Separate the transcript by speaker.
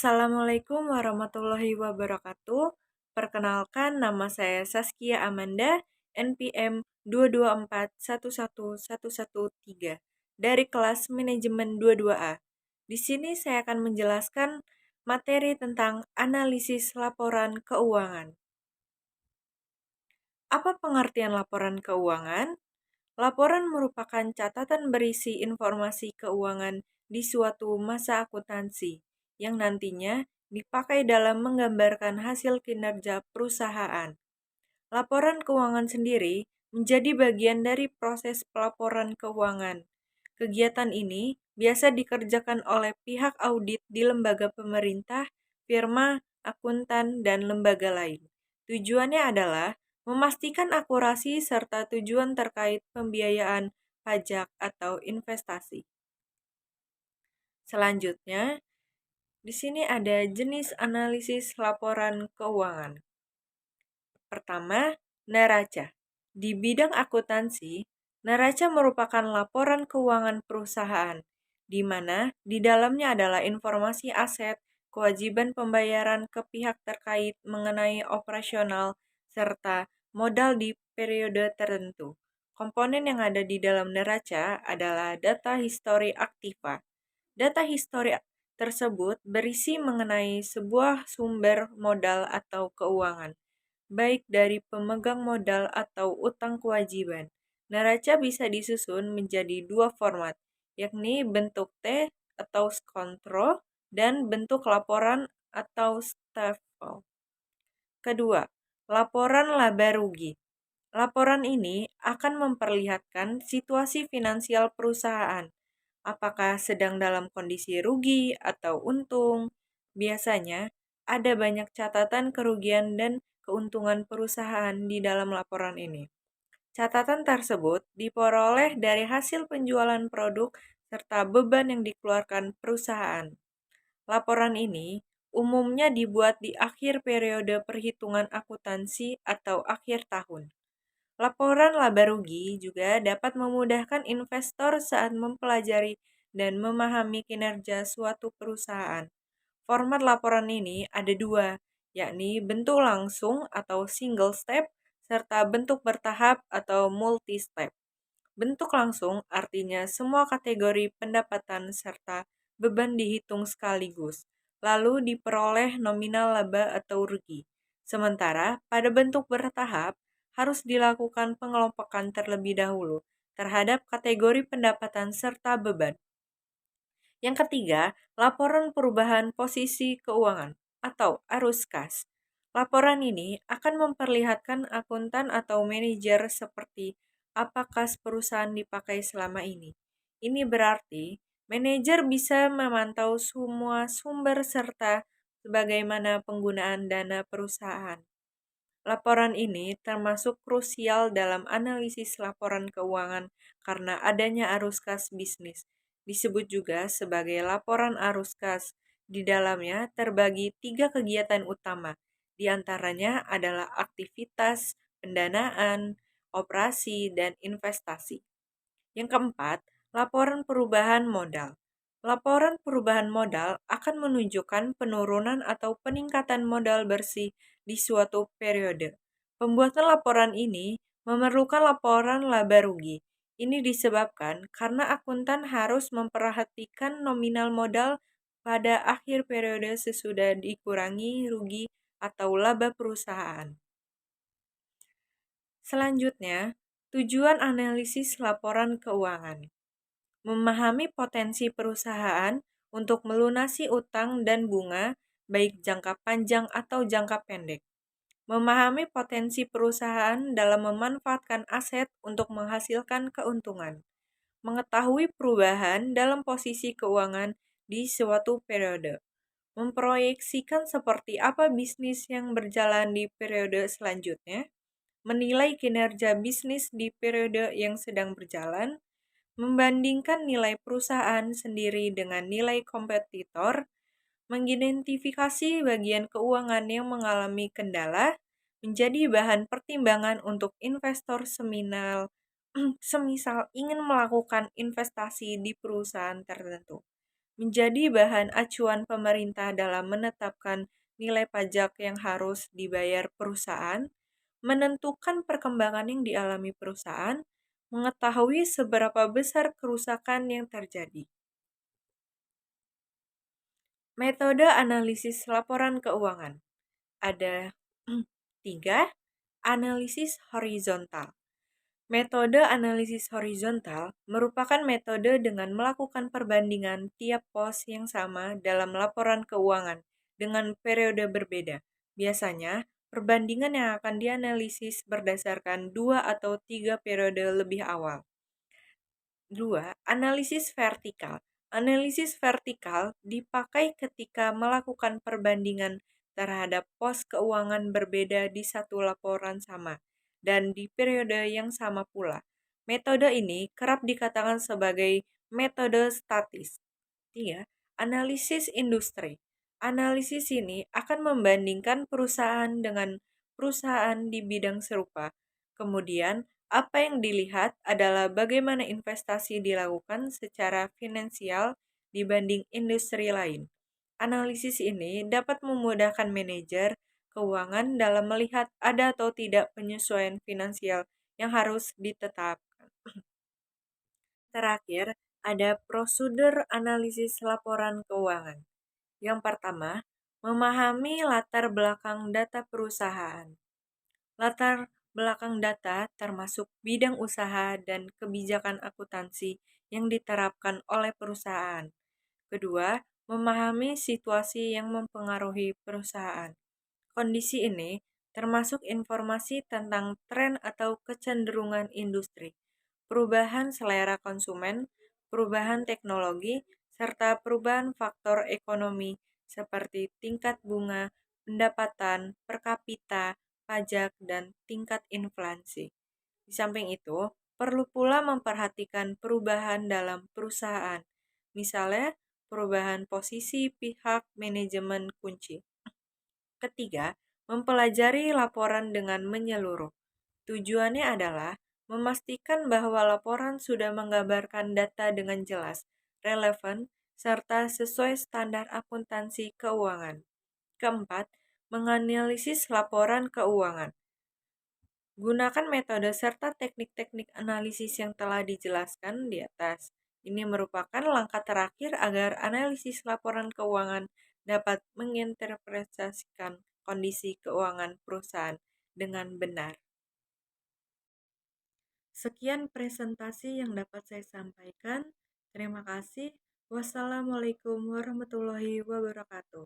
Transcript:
Speaker 1: Assalamualaikum warahmatullahi wabarakatuh. Perkenalkan, nama saya Saskia Amanda, NPM 224111113 dari kelas Manajemen 22A. Di sini saya akan menjelaskan materi tentang analisis laporan keuangan. Apa pengertian laporan keuangan? Laporan merupakan catatan berisi informasi keuangan di suatu masa akuntansi yang nantinya dipakai dalam menggambarkan hasil kinerja perusahaan. Laporan keuangan sendiri menjadi bagian dari proses pelaporan keuangan. Kegiatan ini biasa dikerjakan oleh pihak audit di lembaga pemerintah, firma, akuntan, dan lembaga lain. Tujuannya adalah memastikan akurasi serta tujuan terkait pembiayaan pajak atau investasi. Selanjutnya, di sini ada jenis analisis laporan keuangan. Pertama, neraca. Di bidang akuntansi, neraca merupakan laporan keuangan perusahaan, di mana di dalamnya adalah informasi aset, kewajiban pembayaran ke pihak terkait mengenai operasional, serta modal di periode tertentu. Komponen yang ada di dalam neraca adalah data histori aktiva. Data histori tersebut berisi mengenai sebuah sumber modal atau keuangan, baik dari pemegang modal atau utang kewajiban. Neraca bisa disusun menjadi dua format, yakni bentuk T atau skontro dan bentuk laporan atau stafel. Kedua, laporan laba rugi. Laporan ini akan memperlihatkan situasi finansial perusahaan, apakah sedang dalam kondisi rugi atau untung. Biasanya, ada banyak catatan kerugian dan keuntungan perusahaan di dalam laporan ini. Catatan tersebut diperoleh dari hasil penjualan produk serta beban yang dikeluarkan perusahaan. Laporan ini umumnya dibuat di akhir periode perhitungan akuntansi atau akhir tahun. Laporan laba rugi juga dapat memudahkan investor saat mempelajari dan memahami kinerja suatu perusahaan. Format laporan ini ada dua, yakni bentuk langsung atau single step, serta bentuk bertahap atau multi-step. Bentuk langsung artinya semua kategori pendapatan serta beban dihitung sekaligus, lalu diperoleh nominal laba atau rugi. Sementara pada bentuk bertahap, harus dilakukan pengelompokan terlebih dahulu terhadap kategori pendapatan serta beban. Yang ketiga, laporan perubahan posisi keuangan atau arus kas. Laporan ini akan memperlihatkan akuntan atau manajer seperti apa kas perusahaan dipakai selama ini. Ini berarti manajer bisa memantau semua sumber serta sebagaimana penggunaan dana perusahaan. Laporan ini termasuk krusial dalam analisis laporan keuangan karena adanya arus kas bisnis. Disebut juga sebagai laporan arus kas. Di dalamnya terbagi 3 kegiatan utama. Di antaranya adalah aktivitas, pendanaan, operasi, dan investasi. Yang keempat, laporan perubahan modal. Laporan perubahan modal akan menunjukkan penurunan atau peningkatan modal bersih di suatu periode. Pembuatan laporan ini memerlukan laporan laba rugi. Ini disebabkan karena akuntan harus memperhatikan nominal modal pada akhir periode sesudah dikurangi rugi atau laba perusahaan. Selanjutnya, tujuan analisis laporan keuangan. Memahami potensi perusahaan untuk melunasi utang dan bunga, baik jangka panjang atau jangka pendek. Memahami potensi perusahaan dalam memanfaatkan aset untuk menghasilkan keuntungan. mengetahui perubahan dalam posisi keuangan di suatu periode, memproyeksikan seperti apa bisnis yang berjalan di periode selanjutnya, menilai kinerja bisnis di periode yang sedang berjalan, membandingkan nilai perusahaan sendiri dengan nilai kompetitor, mengidentifikasi bagian keuangan yang mengalami kendala, menjadi bahan pertimbangan untuk investor semisal ingin melakukan investasi di perusahaan tertentu, menjadi bahan acuan pemerintah dalam menetapkan nilai pajak yang harus dibayar perusahaan, menentukan perkembangan yang dialami perusahaan, mengetahui seberapa besar kerusakan yang terjadi. Metode analisis laporan keuangan. Ada 3. Analisis horizontal. Metode analisis horizontal merupakan metode dengan melakukan perbandingan tiap pos yang sama dalam laporan keuangan dengan periode berbeda. Biasanya, perbandingan yang akan dianalisis berdasarkan 2 atau 3 periode lebih awal. 2. Analisis vertikal. Analisis vertikal dipakai ketika melakukan perbandingan terhadap pos keuangan berbeda di satu laporan sama dan di periode yang sama pula. Metode ini kerap dikatakan sebagai metode statis. 3. Analisis industri. Analisis ini akan membandingkan perusahaan dengan perusahaan di bidang serupa. Kemudian, apa yang dilihat adalah bagaimana investasi dilakukan secara finansial dibanding industri lain. Analisis ini dapat memudahkan manajer keuangan dalam melihat ada atau tidak penyesuaian finansial yang harus ditetapkan. Terakhir, ada prosedur analisis laporan keuangan. Yang pertama, memahami latar belakang data perusahaan. Latar belakang data termasuk bidang usaha dan kebijakan akuntansi yang diterapkan oleh perusahaan. Kedua, memahami situasi yang mempengaruhi perusahaan. Kondisi ini termasuk informasi tentang tren atau kecenderungan industri, perubahan selera konsumen, perubahan teknologi, serta perubahan faktor ekonomi seperti tingkat bunga, pendapatan per kapita, pajak, dan tingkat inflasi. Di samping itu, perlu pula memperhatikan perubahan dalam perusahaan, misalnya perubahan posisi pihak manajemen kunci. Ketiga, mempelajari laporan dengan menyeluruh. Tujuannya adalah memastikan bahwa laporan sudah menggambarkan data dengan jelas, relevan, serta sesuai standar akuntansi keuangan. Keempat, menganalisis laporan keuangan. Gunakan metode serta teknik-teknik analisis yang telah dijelaskan di atas. Ini merupakan langkah terakhir agar analisis laporan keuangan dapat menginterpretasikan kondisi keuangan perusahaan dengan benar. Sekian presentasi yang dapat saya sampaikan. Terima kasih. Wassalamualaikum warahmatullahi wabarakatuh.